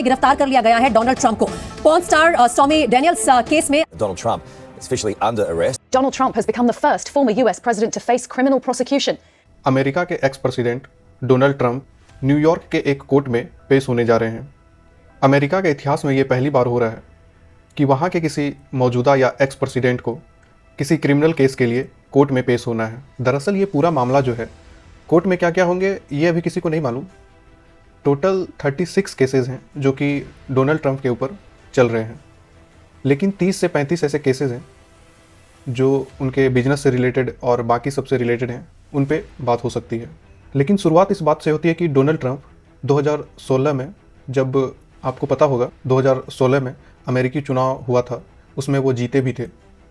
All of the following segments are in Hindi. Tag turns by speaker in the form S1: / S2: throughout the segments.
S1: गिरफ्तार कर लिया गया है डोनाल्ड ट्रंप को। Porn star stormy Daniels case में
S2: Donald Trump is officially under arrest.
S1: Donald Trump has become the first former US president to face criminal prosecution.
S3: America के ex president Donald Trump New York के एक कोर्ट में पेश होने जा रहे हैं। अमेरिका के इतिहास में ये पहली बार हो रहा है कि वहाँ के किसी मौजूदा या एक्स प्रेसिडेंट को किसी क्रिमिनल केस के लिए कोर्ट में पेश होना है। दरअसल ये पूरा मामला जो है कोर्ट में क्या क्या होंगे ये अभी किसी को नहीं मालूम। टोटल 36 केसेस हैं जो कि डोनाल्ड ट्रंप के ऊपर चल रहे हैं, लेकिन 30 से 35 ऐसे केसेस हैं जो उनके बिजनेस से रिलेटेड और बाकी सबसे रिलेटेड हैं, उन पे बात हो सकती है। लेकिन शुरुआत इस बात से होती है कि डोनाल्ड ट्रंप 2016 में, जब आपको पता होगा 2016 में अमेरिकी चुनाव हुआ था, उसमें वो जीते भी थे,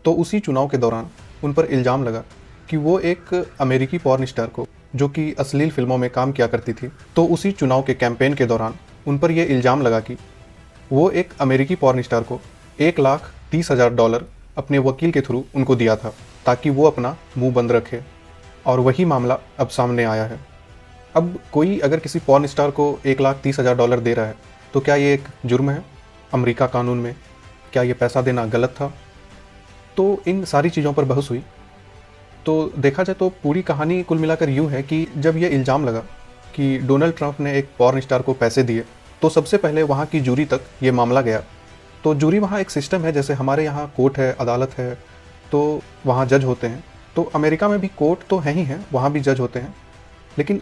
S3: तो उसी चुनाव के दौरान उन पर इल्ज़ाम लगा कि वो एक अमेरिकी पॉर्न स्टार को, जो कि अश्लील फिल्मों में काम किया करती थी, तो उसी चुनाव के कैंपेन के दौरान उन पर यह इल्ज़ाम लगा कि वो एक अमेरिकी पॉर्न स्टार को $1,30,000 अपने वकील के थ्रू उनको दिया था ताकि वो अपना मुंह बंद रखे, और वही मामला अब सामने आया है। अब कोई अगर किसी पॉर्न स्टार को $1,30,000 दे रहा है तो क्या ये एक जुर्म है अमेरिका कानून में? क्या ये पैसा देना गलत था? तो इन सारी चीज़ों पर बहस हुई। तो देखा जाए तो पूरी कहानी कुल मिलाकर यूँ है कि जब ये इल्ज़ाम लगा कि डोनाल्ड ट्रंप ने एक पॉर्न स्टार को पैसे दिए, तो सबसे पहले वहाँ की जूरी तक ये मामला गया। तो जूरी वहाँ एक सिस्टम है, जैसे हमारे यहाँ कोर्ट है, अदालत है, तो वहाँ जज होते हैं। तो अमेरिका में भी कोर्ट तो है ही है, वहाँ भी जज होते हैं, लेकिन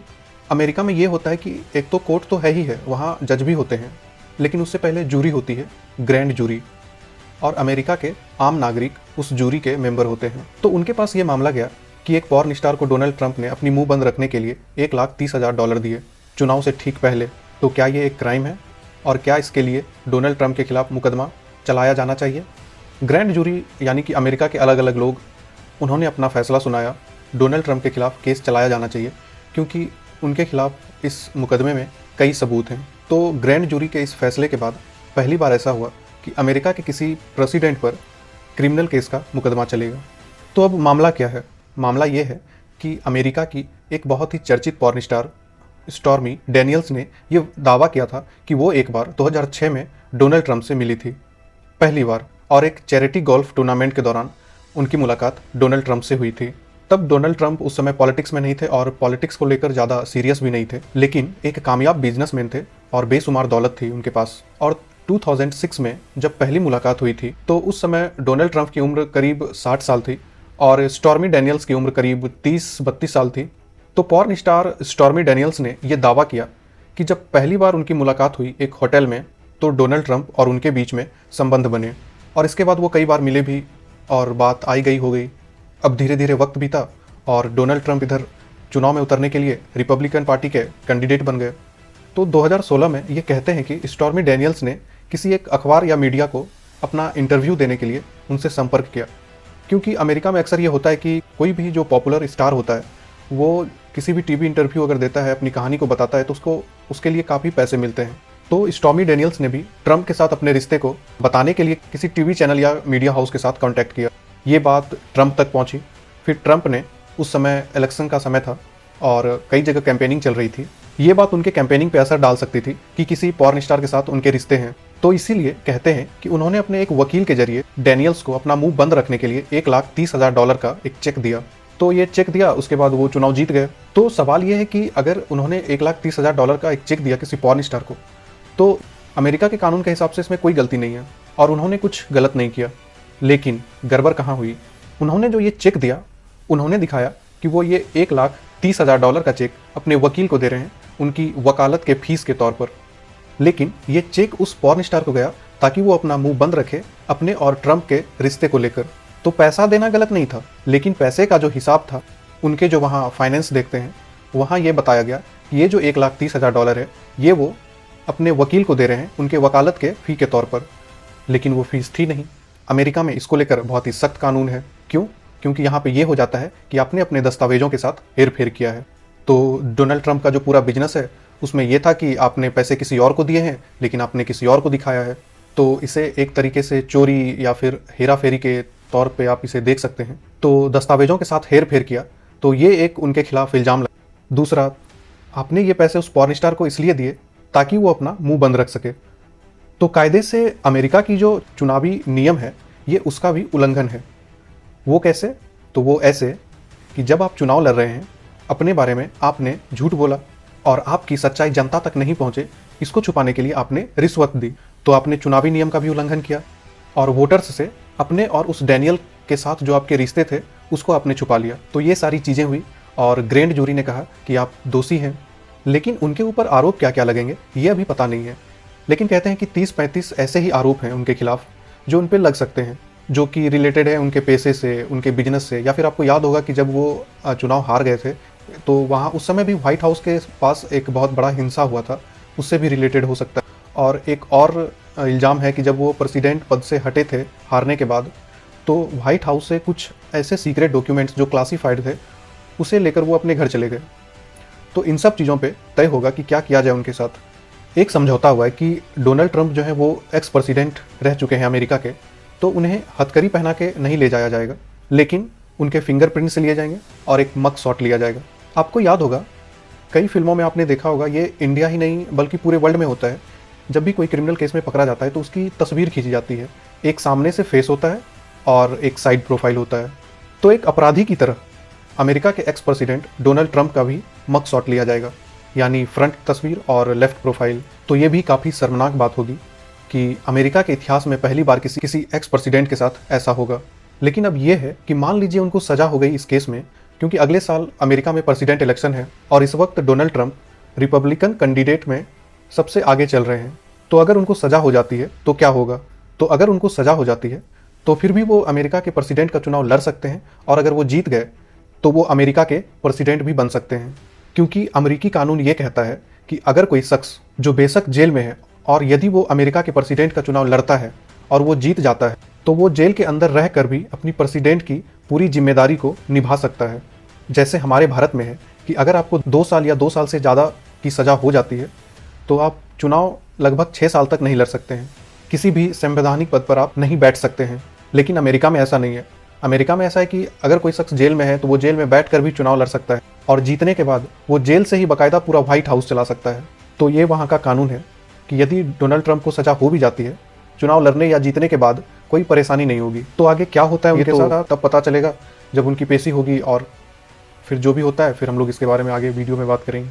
S3: अमेरिका में ये होता है कि एक तो कोर्ट तो है ही है, वहाँ जज भी होते हैं, लेकिन उससे पहले जूरी होती है, ग्रैंड जूरी, और अमेरिका के आम नागरिक उस जूरी के मेंबर होते हैं। तो उनके पास ये मामला गया कि एक पॉर्न स्टार को डोनाल्ड ट्रंप ने अपनी मुंह बंद रखने के लिए $1,30,000 दिए चुनाव से ठीक पहले। तो क्या ये एक क्राइम है, और क्या इसके लिए डोनाल्ड ट्रंप के खिलाफ मुकदमा चलाया जाना चाहिए? ग्रैंड जूरी यानी कि अमेरिका के अलग अलग लोग, उन्होंने अपना फैसला सुनाया, डोनाल्ड ट्रंप के खिलाफ केस चलाया जाना चाहिए क्योंकि उनके खिलाफ इस मुकदमे में कई सबूत हैं। तो ग्रैंड जूरी के इस फैसले के बाद पहली बार ऐसा हुआ कि अमेरिका के किसी प्रेसिडेंट पर क्रिमिनल केस का मुकदमा चलेगा। तो अब मामला क्या है? मामला ये है कि अमेरिका की एक बहुत ही चर्चित पॉर्न स्टार स्टॉर्मी डेनियल्स ने ये दावा किया था कि वो एक बार 2006 में डोनाल्ड ट्रंप से मिली थी, पहली बार, और एक चैरिटी गोल्फ टूर्नामेंट के दौरान उनकी मुलाकात डोनाल्ड ट्रंप से हुई थी। तब डोनाल्ड ट्रंप उस समय पॉलिटिक्स में नहीं थे और पॉलिटिक्स को लेकर ज़्यादा सीरियस भी नहीं थे, लेकिन एक कामयाब बिजनेसमैन थे और बेशुमार दौलत थी उनके पास। और 2006 में जब पहली मुलाकात हुई थी तो उस समय डोनाल्ड ट्रंप की उम्र करीब 60 साल थी और स्टॉर्मी डेनियल्स की उम्र करीब 30-32 साल थी। तो पॉर्न स्टार स्टॉर्मी डेनियल्स ने यह दावा किया कि जब पहली बार उनकी मुलाकात हुई एक होटल में, तो डोनाल्ड ट्रंप और उनके बीच में संबंध बने, और इसके बाद वो कई बार मिले भी और बात आई गई हो गई। अब धीरे धीरे वक्त बीता और डोनाल्ड ट्रंप इधर चुनाव में उतरने के लिए रिपब्लिकन पार्टी के कैंडिडेट बन गए। तो 2016 में ये कहते हैं कि स्टॉर्मी डेनियल्स ने किसी एक अखबार या मीडिया को अपना इंटरव्यू देने के लिए उनसे संपर्क किया, क्योंकि अमेरिका में अक्सर ये होता है कि कोई भी जो पॉपुलर स्टार होता है वो किसी भी टीवी इंटरव्यू अगर देता है, अपनी कहानी को बताता है, तो उसके लिए काफ़ी पैसे मिलते हैं। तो स्टॉर्मी डेनियल्स ने भी ट्रंप के साथ अपने रिश्ते को बताने के लिए किसी टीवी चैनल या मीडिया हाउस के साथ कॉन्टैक्ट किया। ये बात ट्रंप तक पहुंची। फिर ट्रंप ने, उस समय इलेक्शन का समय था और कई जगह कैंपेनिंग चल रही थी, ये बात उनके कैंपेनिंग पे असर डाल सकती थी कि किसी पॉर्न स्टार के साथ उनके रिश्ते हैं। तो इसीलिए कहते हैं कि उन्होंने अपने एक वकील के जरिए डेनियल्स को अपना मुंह बंद रखने के लिए $1,30,000 का एक चेक दिया। तो ये चेक दिया, उसके बाद वो चुनाव जीत गए। तो सवाल ये है कि अगर उन्होंने $1,30,000 का एक चेक दिया किसी पॉर्न स्टार को, तो अमेरिका के कानून के हिसाब से इसमें कोई गलती नहीं है और उन्होंने कुछ गलत नहीं किया। लेकिन गड़बड़ कहाँ हुई? उन्होंने जो ये चेक दिया, उन्होंने दिखाया कि वो ये $1,30,000 का चेक अपने वकील को दे रहे हैं उनकी वकालत के फीस के तौर पर। लेकिन ये चेक उस पॉर्न स्टार को गया ताकि वो अपना मुंह बंद रखे अपने और ट्रंप के रिश्ते को लेकर। तो पैसा देना गलत नहीं था, लेकिन पैसे का जो हिसाब था, उनके जो वहाँ फाइनेंस देखते हैं, वहाँ ये बताया गया कि ये जो $1,30,000 है, ये वो अपने वकील को दे रहे हैं उनके वकालत के फ़ी के तौर पर। लेकिन वो फीस थी नहीं। अमेरिका में इसको लेकर बहुत ही सख्त कानून है। क्यों? क्योंकि यहाँ पे ये हो जाता है कि आपने अपने दस्तावेजों के साथ हेर फेर किया है। तो डोनाल्ड ट्रंप का जो पूरा बिजनेस है उसमें यह था कि आपने पैसे किसी और को दिए हैं, लेकिन आपने किसी और को दिखाया है। तो इसे एक तरीके से चोरी या फिर हेरा फेरी के तौर पे आप इसे देख सकते हैं। तो दस्तावेजों के साथ हेर फेर किया, तो ये एक उनके खिलाफ इल्ज़ाम लगा। दूसरा, आपने ये पैसे उस पॉर्न स्टार को इसलिए दिए ताकि वो अपना मुंह बंद रख सके। तो कायदे से अमेरिका की जो चुनावी नियम है ये उसका भी उल्लंघन है। वो कैसे? तो वो ऐसे कि जब आप चुनाव लड़ रहे हैं, अपने बारे में आपने झूठ बोला और आपकी सच्चाई जनता तक नहीं पहुंचे, इसको छुपाने के लिए आपने रिश्वत दी, तो आपने चुनावी नियम का भी उल्लंघन किया और वोटर्स से अपने और उस डैनियल के साथ जो आपके रिश्ते थे उसको आपने छुपा लिया। तो ये सारी चीज़ें हुई और ग्रैंड जूरी ने कहा कि आप दोषी हैं, लेकिन उनके ऊपर आरोप क्या क्या लगेंगे ये अभी पता नहीं है। लेकिन कहते हैं कि 30-35 ऐसे ही आरोप हैं उनके खिलाफ जो उन पर लग सकते हैं, जो कि रिलेटेड है उनके पैसे से, उनके बिजनेस से, या फिर आपको याद होगा कि जब वो चुनाव हार गए थे तो वहाँ उस समय भी व्हाइट हाउस के पास एक बहुत बड़ा हिंसा हुआ था, उससे भी रिलेटेड हो सकता है। और एक और इल्ज़ाम है कि जब वो प्रेसिडेंट पद से हटे थे हारने के बाद, तो व्हाइट हाउस से कुछ ऐसे सीक्रेट डॉक्यूमेंट्स जो क्लासीफाइड थे उसे लेकर वो अपने घर चले गए। तो इन सब चीज़ों पे तय होगा कि क्या किया जाए उनके साथ। एक समझौता हुआ है कि डोनाल्ड ट्रंप जो है वो एक्स प्रेसिडेंट रह चुके हैं अमेरिका के, तो उन्हें हथकड़ी पहना के नहीं ले जाया जाएगा, लेकिन उनके फिंगरप्रिंट्स लिए जाएंगे और एक मग शॉट लिया जाएगा। आपको याद होगा कई फिल्मों में आपने देखा होगा, ये इंडिया ही नहीं बल्कि पूरे वर्ल्ड में होता है, जब भी कोई क्रिमिनल केस में पकड़ा जाता है तो उसकी तस्वीर खींची जाती है। एक सामने से फेस होता है और एक साइड प्रोफाइल होता है। तो एक अपराधी की तरह अमेरिका के एक्स प्रेसिडेंट डोनाल्ड ट्रंप का भी मग शॉट लिया जाएगा, यानी फ्रंट तस्वीर और लेफ्ट प्रोफाइल। तो ये भी काफ़ी शर्मनाक बात होगी कि अमेरिका के इतिहास में पहली बार किसी एक्स प्रेसिडेंट के साथ ऐसा होगा। लेकिन अब ये है कि मान लीजिए उनको सज़ा हो गई इस केस में, क्योंकि अगले साल अमेरिका में प्रेसिडेंट इलेक्शन है और इस वक्त डोनाल्ड ट्रंप रिपब्लिकन कैंडिडेट में सबसे आगे चल रहे हैं। तो अगर उनको सज़ा हो जाती है तो क्या होगा? तो अगर उनको सज़ा हो जाती है तो फिर भी वो अमेरिका के प्रेसिडेंट का चुनाव लड़ सकते हैं, और अगर वो जीत गए तो वो अमेरिका के प्रेसिडेंट भी बन सकते हैं। क्योंकि अमेरिकी कानून ये कहता है कि अगर कोई शख्स जो बेशक जेल में है और यदि वो अमेरिका के प्रेसिडेंट का चुनाव लड़ता है और वो जीत जाता है, तो वो जेल के अंदर रहकर भी अपनी प्रेसिडेंट की पूरी जिम्मेदारी को निभा सकता है। जैसे हमारे भारत में है कि अगर आपको 2 साल या 2 साल से ज़्यादा की सज़ा हो जाती है तो आप चुनाव लगभग 6 साल तक नहीं लड़ सकते हैं, किसी भी संवैधानिक पद पर आप नहीं बैठ सकते हैं। लेकिन अमेरिका में ऐसा नहीं है। अमेरिका में ऐसा है कि अगर कोई शख्स जेल में है तो वो जेल में बैठ कर भी चुनाव लड़ सकता है, और जीतने के बाद वो जेल से ही बाकायदा पूरा व्हाइट हाउस चला सकता है। तो ये वहाँ का कानून है कि यदि डोनाल्ड ट्रंप को सज़ा हो भी जाती है, चुनाव लड़ने या जीतने के बाद कोई परेशानी नहीं होगी। तो आगे क्या होता है उनके साथ तब पता चलेगा जब उनकी पेशी होगी, और फिर जो भी होता है फिर हम लोग इसके बारे में आगे वीडियो में बात करेंगे।